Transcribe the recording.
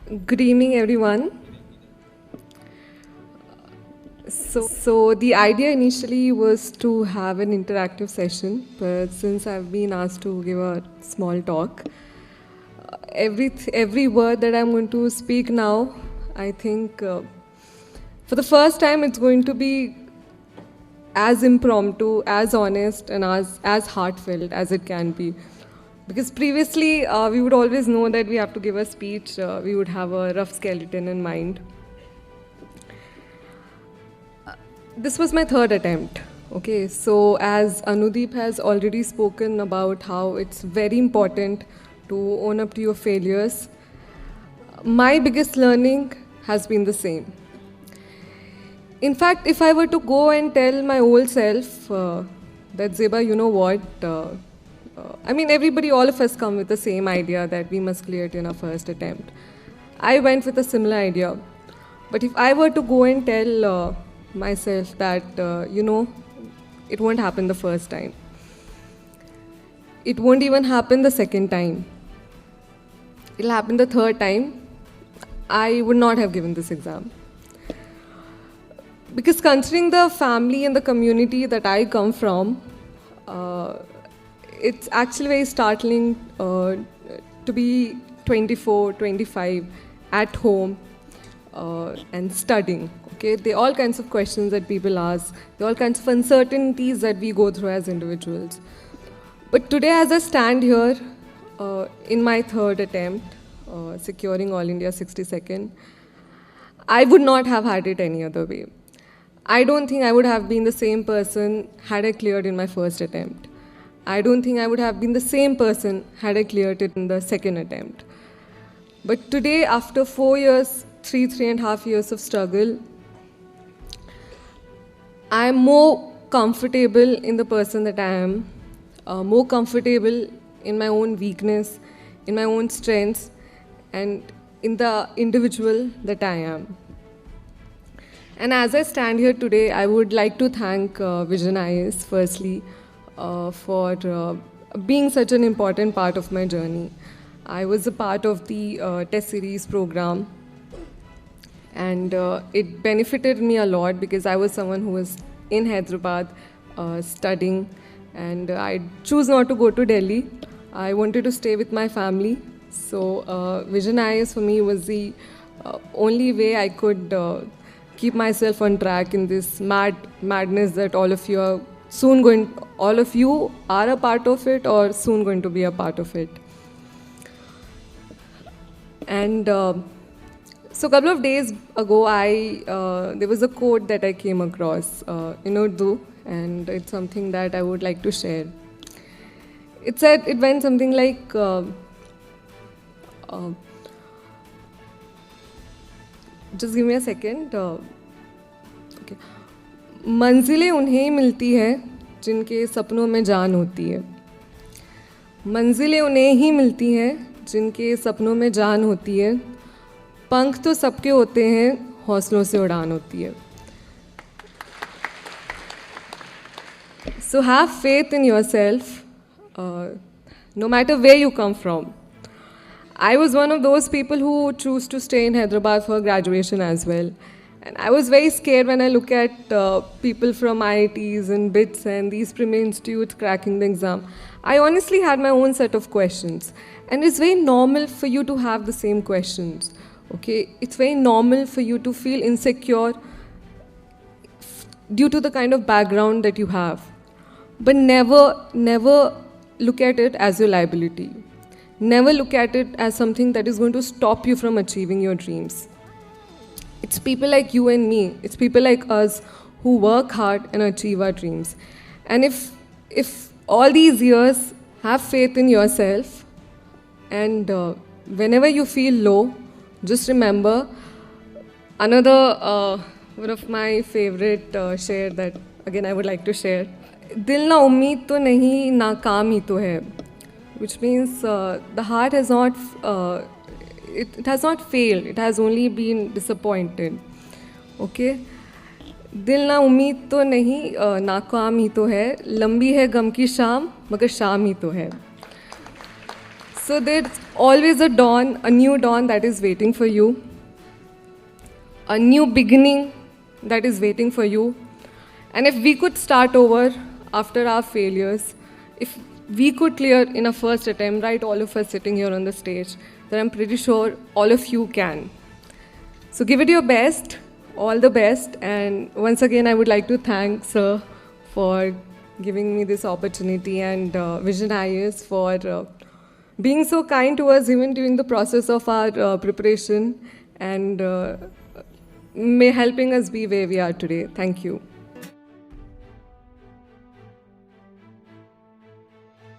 Good evening, everyone. So the idea initially was to have an interactive session, but since I've been asked to give a small talk, every word that I'm going to speak now, I think for the first time it's going to be as impromptu, as honest, and as heartfelt as it can be. Because previously, we would always know that we have to give a speech, we would have a rough skeleton in mind. This was my third attempt. Okay, so as Anudeep has already spoken about how it's very important to own up to your failures, my biggest learning has been the same. In fact, if I were to go and tell my old self that Zeba, you know what? I mean, everybody, all of us come with the same idea that we must clear it in our first attempt. I went with a similar idea. But if I were to go and tell myself that, it won't happen the first time, it won't even happen the second time, it'll happen the third time, I would not have given this exam. Because considering the family and the community that I come from, it's actually very startling to be 24, 25 at home and studying. Okay, there are all kinds of questions that people ask. There are all kinds of uncertainties that we go through as individuals. But today, as I stand here in my third attempt, securing All India 62nd, I would not have had it any other way. I don't think I would have been the same person had I cleared in my first attempt. I don't think I would have been the same person had I cleared it in the second attempt. But today, after 4 years, three and a half years of struggle, I'm more comfortable in the person that I am, more comfortable in my own weakness, in my own strengths, and in the individual that I am. And as I stand here today, I would like to thank Vision IAS firstly for being such an important part of my journey. I was a part of the test series program, and it benefited me a lot because I was someone who was in Hyderabad studying, and I chose not to go to Delhi. I wanted to stay with my family. So Vision IAS for me was the only way I could keep myself on track in this madness that all of you are a part of it or soon going to be a part of it. And so a couple of days ago, there was a quote that I came across in Urdu, and it's something that I would like to share. It went something like, just give me a second. Okay. मंजिलें उन्हें ही मिलती है जिनके सपनों में जान होती है. मंजिलें उन्हें ही मिलती हैं जिनके सपनों में जान होती है. पंख तो सबके होते हैं, हौसलों से उड़ान होती है. So have faith in yourself, no matter where you come from. I was one of those people who choose to stay in Hyderabad for graduation as well. And I was very scared when I look at people from IITs and BITS and these premier institutes cracking the exam. I honestly had my own set of questions. And it's very normal for you to have the same questions. Okay, it's very normal for you to feel insecure due to the kind of background that you have. But never look at it as your liability. Never look at it as something that is going to stop you from achieving your dreams. It's people like you and me. It's people like us who work hard and achieve our dreams. And if all these years, have faith in yourself, and whenever you feel low, just remember another one of my favorite share that again I would like to share. दिल ना उम्मीद तो नहीं, नाकाम ही तो है. Which means the heart has not, it has not failed, it has only been disappointed. Okay? दिल ना उम्मीद तो नहीं, नाकाम ही तो है. लंबी है गम की शाम, मगर शाम ही तो है. So there's always a dawn, a new dawn that is waiting for you, a new beginning that is waiting for you. And if we could start over after our failures, if we could clear in a first attempt, right, all of us sitting here on the stage, then I'm pretty sure all of you can. So give it your best, all the best. And once again, I would like to thank Sir for giving me this opportunity, and Vision IAS for being so kind to us even during the process of our preparation, and may helping us be where we are today. Thank you.